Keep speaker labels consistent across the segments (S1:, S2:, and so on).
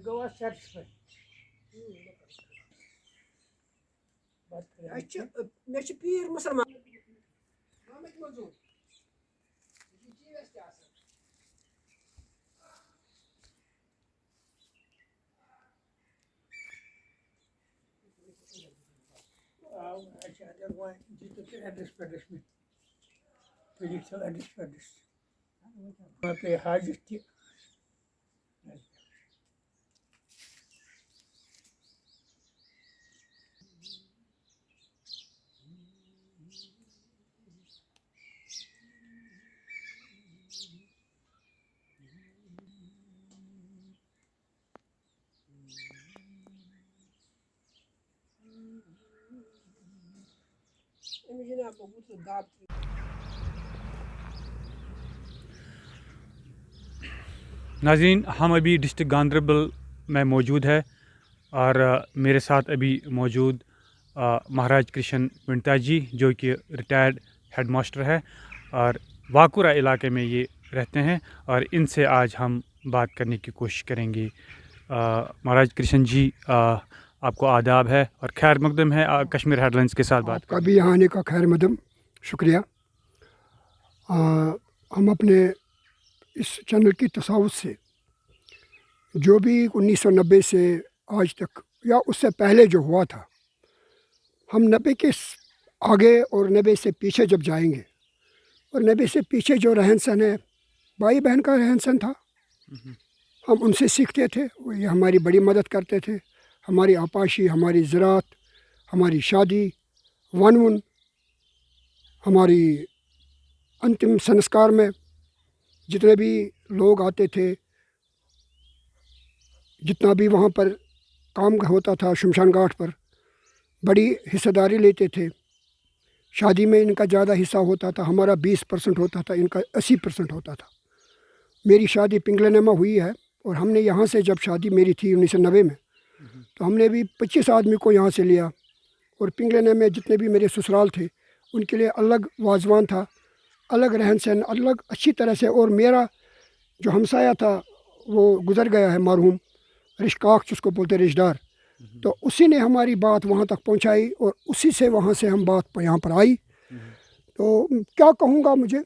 S1: گوٚوا satisfy
S2: مےٚ چھِ پیٖر مُسلمان
S1: اچھا اگر وۄنۍ دِتُو تُہۍ ایڈرَس ویڈرَس مےٚ تُہۍ لیکھۍزیو ایڈرَس ویڈرَس وۄنۍ پیٚیہِ حاجت تہِ
S3: ناظرین، ہم ابھی ڈسٹرکٹ گاندربل میں موجود ہے اور میرے ساتھ ابھی موجود مہاراج کرشن ونٹا جی جو کہ ریٹائرڈ ہیڈ ماسٹر ہے اور واکورہ علاقے میں یہ رہتے ہیں اور ان سے آج ہم بات کرنے کی کوشش کریں گے۔ مہاراج کرشن جی آپ کو آداب ہے اور خیر مقدم ہے کشمیر ہیڈ لائنس کے ساتھ بات
S2: کا بھی یہاں آنے کا خیر مقدم شکریہ۔ ہم اپنے اس چینل کی تصاوت سے جو بھی 1990 سے آج تک یا اس سے پہلے جو ہوا تھا، ہم 90 کے آگے اور 90 سے پیچھے جب جائیں گے اور 90 سے پیچھے جو رہن سہن ہے بھائی بہن کا رہن سہن تھا، ہم ان سے سیکھتے تھے، وہ یہ ہماری بڑی مدد کرتے تھے، ہماری آپاشی، ہماری زراعت، ہماری شادی، ون ہماری انتم سنسکار میں جتنے بھی لوگ آتے تھے، جتنا بھی وہاں پر کام ہوتا تھا شمشان گھاٹ پر بڑی حصہ داری لیتے تھے۔ شادی میں ان کا زیادہ حصہ ہوتا تھا، ہمارا 20% ہوتا تھا، ان کا 80% ہوتا تھا۔ میری شادی پنگلنما ہوئی ہے اور ہم نے یہاں سے جب شادی میری تھی 1990 میں تو ہم نے بھی 25 آدمی کو یہاں سے لیا اور پنگلنے میں جتنے بھی میرے سسرال تھے ان کے لیے الگ واضوان تھا، الگ رہن سہن، الگ اچھی طرح سے۔ اور میرا جو ہمسایہ تھا وہ گزر گیا ہے مرحوم رشکاک جس کو بولتے رشتہ دار، تو اسی نے ہماری بات وہاں تک پہنچائی اور اسی سے وہاں سے ہم بات یہاں پر آئی۔ تو کیا کہوں گا، مجھے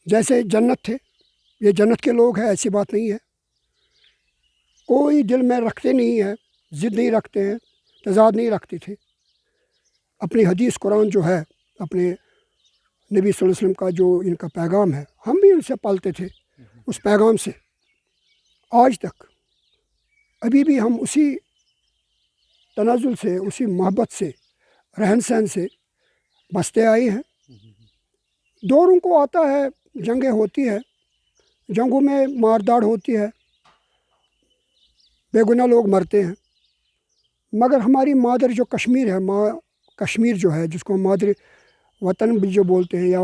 S2: جیسے جنت تھے، یہ جنت کے لوگ ہیں، ایسی بات نہیں ہے، کوئی دل میں رکھتے نہیں ہے، ضد نہیں رکھتے ہیں، تضاد نہیں رکھتے تھے۔ اپنی حدیث قرآن جو ہے، اپنے نبی صلی اللہ علیہ وسلم کا جو ان کا پیغام ہے، ہم بھی ان سے پالتے تھے، اس پیغام سے آج تک ابھی بھی ہم اسی تنازل سے، اسی محبت سے، رہن سہن سے بستے آئے ہیں۔ دوروں کو آتا ہے، جنگیں ہوتی ہے، جنگوں میں مارداڑ ہوتی ہے، بے گناہ لوگ مرتے ہیں، مگر ہماری مادر جو کشمیر ہے، کشمیر جو ہے جس کو مادر وطن بھی جو بولتے ہیں یا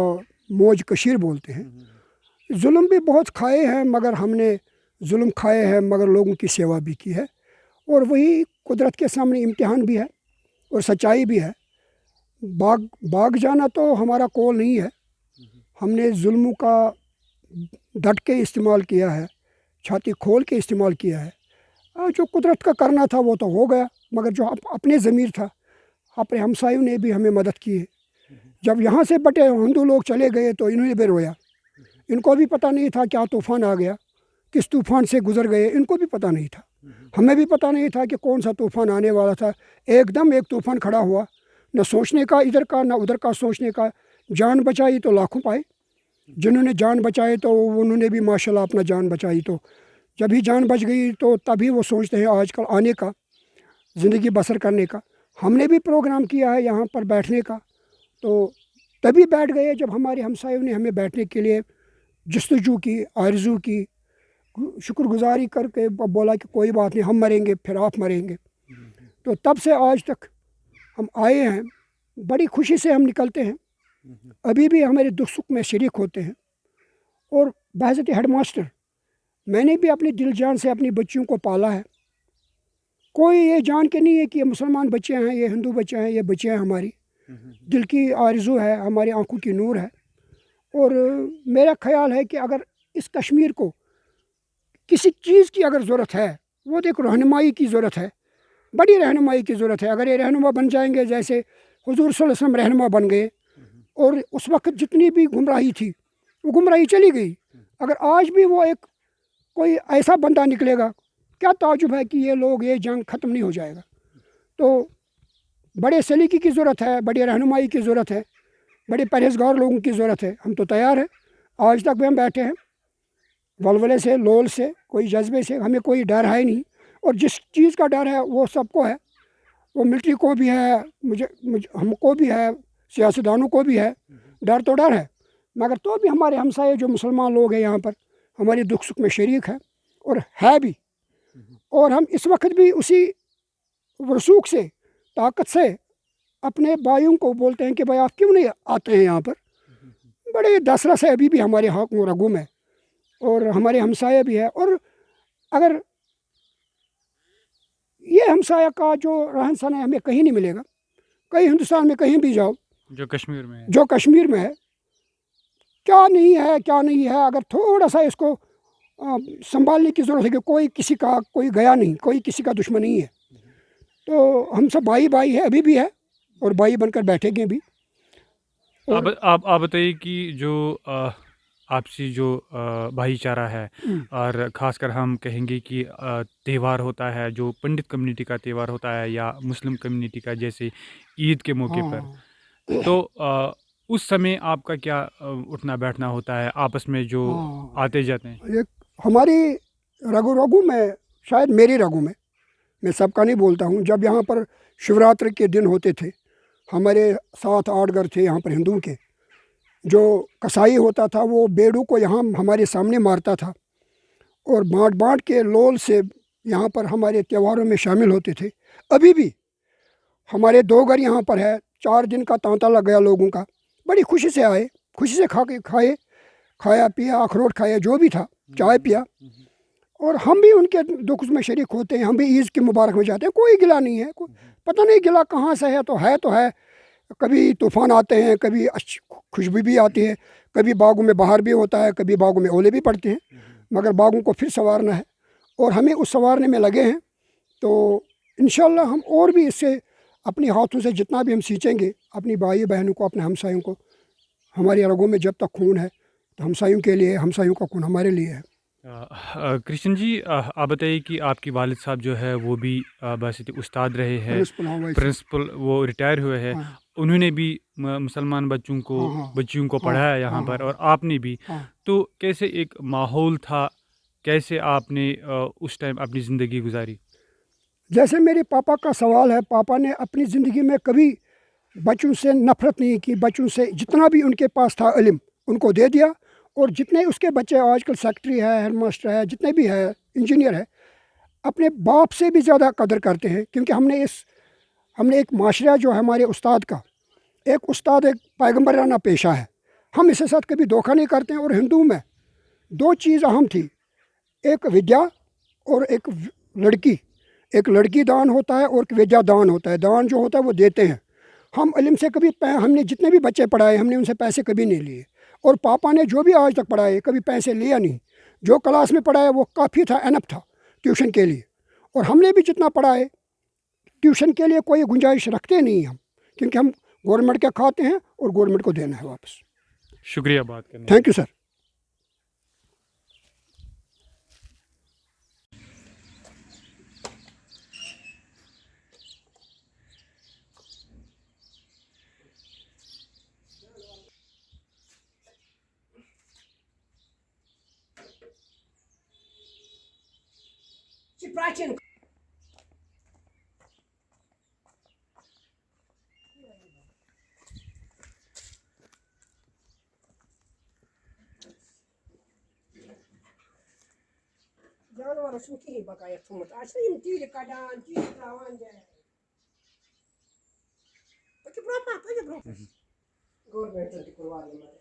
S2: موج کشیر بولتے ہیں، ظلم بھی بہت کھائے ہیں مگر ہم نے ظلم کھائے ہیں مگر لوگوں کی سیوا بھی کی ہے، اور وہی قدرت کے سامنے امتحان بھی ہے اور سچائی بھی ہے۔ باغ جانا تو ہمارا قول نہیں ہے، ہم نے ظلموں کا ڈٹ کے استعمال کیا ہے، چھاتی کھول کے استعمال کیا ہے۔ جو قدرت کا کرنا تھا وہ تو ہو گیا، مگر جو اپنے ضمیر تھا، اپنے ہمسایوں نے بھی ہمیں مدد کی ہے۔ جب یہاں سے بٹے ہندو لوگ چلے گئے تو انہوں نے بھی رویا، ان کو بھی پتہ نہیں تھا کیا طوفان آ گیا، کس طوفان سے گزر گئے، ان کو بھی پتہ نہیں تھا، ہمیں بھی پتہ نہیں تھا کہ کون سا طوفان آنے والا تھا۔ ایک دم ایک طوفان کھڑا ہوا، نہ سوچنے کا ادھر کا نہ ادھر کا سوچنے کا، جان بچائی تو لاکھوں پائے، جنہوں نے جان بچائے تو انہوں نے بھی ماشاءاللہ اپنا جان بچائی، تو جب ہی جان بچ گئی تو تبھی وہ سوچتے ہیں آج کل آنے کا، زندگی بسر کرنے کا۔ ہم نے بھی پروگرام کیا ہے یہاں پر بیٹھنے کا، تو تبھی بیٹھ گئے جب ہمارے ہمسایوں نے ہمیں بیٹھنے کے لیے جستجو کی، آرزو کی، شکر گزاری کر کے بولا کہ کوئی بات نہیں، ہم مریں گے پھر آپ مریں گے۔ تو تب سے آج تک ہم آئے ہیں، بڑی خوشی سے ہم نکلتے ہیں، ابھی بھی ہمارے دکھ سکھ میں شریک ہوتے ہیں۔ اور بحیثیت ہیڈ ماسٹر میں نے بھی اپنی دل جان سے اپنی بچیوں کو پالا ہے، کوئی یہ جان کے نہیں ہے کہ یہ مسلمان بچے ہیں، یہ ہندو بچے ہیں، یہ بچے ہیں ہماری دل کی آرزو ہے، ہماری آنکھوں کی نور ہے۔ اور میرا خیال ہے کہ اگر اس کشمیر کو کسی چیز کی اگر ضرورت ہے वो तो एक रहनुमाई की ज़रूरत है, बड़ी रहनुमाई की ज़रूरत है। अगर ये रहनुमा बन जाएंगे, जैसे हुजूर सल्लल्लाहु अलैहि वसल्लम रहनुमा बन गए, और उस वक्त जितनी भी गुमराही थी वो गुमराही चली गई। अगर आज भी वो एक कोई ऐसा बंदा निकलेगा, क्या ताजुब है कि ये लोग, ये जंग ख़त्म नहीं हो जाएगा। तो बड़े सलीके की ज़रूरत है, बड़ी रहनुमाई की ज़रूरत है, बड़े परहेजगार लोगों की ज़रूरत है। हम तो तैयार हैं, आज तक भी हम बैठे हैं, वलवले से, लोल से, कोई जज्बे से, हमें कोई डर है नहीं। और जिस चीज़ का डर है वो सबको है, वो मिलिट्री को भी है, मुझे हमको भी है, सियासतदानों को भी है। डर तो डर है, मगर तो भी हमारे हमसाए जो मुसलमान लोग हैं यहाँ पर हमारे दुख सुख में शरीक है, और है भी। और हम इस वक्त भी उसी रसूख से, ताकत से अपने भाइयों को बोलते हैं कि भाई आप क्यों नहीं आते हैं यहाँ पर। बड़े दसरा से अभी भी हमारे हक में रगुम है, और हमारे हमसाए भी है। और अगर ये हमसाया का जो रहन सहन है हमें कहीं नहीं मिलेगा, कहीं हिंदुस्तान में कहीं भी जाओ,
S3: जो कश्मीर में है,
S2: जो कश्मीर में है, क्या नहीं है, क्या नहीं है। अगर थोड़ा सा इसको संभालने की ज़रूरत है कि कोई किसी का कोई गया नहीं, कोई किसी का दुश्मन नहीं है। तो हम सब भाई भाई है, अभी भी है, और भाई बनकर बैठेंगे भी। और
S3: आप बताइए कि जो आपसी जो भाईचारा है, और ख़ासकर हम कहेंगे कि त्यौहार होता है, जो पंडित कम्युनिटी का त्यौहार होता है या मुस्लिम कम्युनिटी का, जैसे ईद के मौके पर,
S2: हाँ
S3: तो उस समय आपका क्या उठना बैठना होता है आपस में जो
S2: हाँ,
S3: आते जाते हैं?
S2: एक हमारी रगू रगू में, शायद मेरी रगू में, मैं सबका नहीं बोलता हूँ, जब यहाँ पर शिवरात्रि के दिन होते थे, हमारे 7-8 घर थे यहाँ पर हिंदुओं के। जो कसाई होता था वो बेड़ू को यहाँ हमारे सामने मारता था, और बाँट बाँट के लोल से यहाँ पर हमारे त्योहारों में शामिल होते थे। अभी भी हमारे 2 घर यहाँ पर है, 4 दिन का तांता लग गया लोगों का। बड़ी खुशी से आए, खुशी से खाया पिया, अखरोट खाया, जो भी था, चाय पिया। और हम भी उनके दुख में शरीक होते हैं, हम भी ईद की मुबारक में जाते हैं। कोई गिला नहीं है, पता नहीं गिला कहाँ से है, तो है। कभी तूफ़ान आते हैं, कभी अच्छी खुशबू भी आती है, कभी बागों में बहार भी होता है, कभी बागों में ओले भी पड़ते हैं, मगर बागों को फिर संवारना है, और हमें उस संवारने में लगे हैं। तो इंशाल्लाह हम और भी इससे अपने हाथों से जितना भी हम सींचेंगे, अपनी भाई बहनों को, अपने हमसायों को, हमारी रगों में जब तक खून है तो हमसायों के लिए, हमसायों का खून हमारे लिए है।
S3: कृष्ण जी, आप बताइए कि आपके वालिद साहब जो है वो भी बासित उस्ताद रहे हैं,
S2: प्रिंसिपल, हाँ वैसे,
S3: प्रिंसिपल, वो रिटायर हुए हैं।
S2: हाँ
S3: उन्होंने भी मुसलमान
S2: हाँ हाँ
S3: बच्चियों को
S2: हाँ
S3: पढ़ाया यहाँ
S2: हाँ
S3: पर,
S2: हाँ
S3: और आपने भी।
S2: हाँ।
S3: तो कैसे एक माहौल था, कैसे आपने उस टाइम अपनी ज़िंदगी गुजारी?
S2: जैसे मेरे पापा का सवाल है, पापा ने अपनी ज़िंदगी में कभी बच्चों से नफ़रत नहीं की। बच्चों से जितना भी उनके पास था इल्म उनको दे दिया, और जितने उसके बच्चे आजकल सेक्रेटरी है, हेड मास्टर है, जितने भी है, इंजीनियर है, अपने बाप से भी ज़्यादा कदर करते हैं। क्योंकि हमने एक माशरा जो है हमारे उस्ताद का, एक उस्ताद एक पैगम्बराना पेशा है, हम इसके साथ कभी धोखा नहीं करते हैं। और हिंदू में 2 चीज़ अहम थी, एक विद्या और लड़की। एक लड़की दान होता है और एक विद्या दान होता है। दान जो होता है वो देते हैं। हम इल्म से कभी हमने जितने भी बच्चे पढ़ाए, हमने उनसे पैसे कभी नहीं लिए, और पापा ने जो भी आज तक पढ़ाए कभी पैसे लिया नहीं। जो क्लास में पढ़ाया वो काफ़ी था, एनफ था ट्यूशन के लिए। और हमने भी जितना पढ़ाए, ट्यूशन के लिए कोई गुंजाइश रखते नहीं हम, क्योंकि हम गवर्नमेंट के खाते हैं और गवर्नमेंट को देना है वापस।
S3: शुक्रिया बात करने
S2: थैंक यू सर।
S4: प्राचीन जानवर सुखी बकाया थुमत आछिम तीर कडान तीर रावन जाए पके ब्रोपा गवर्नमेंट ने करवा दिया।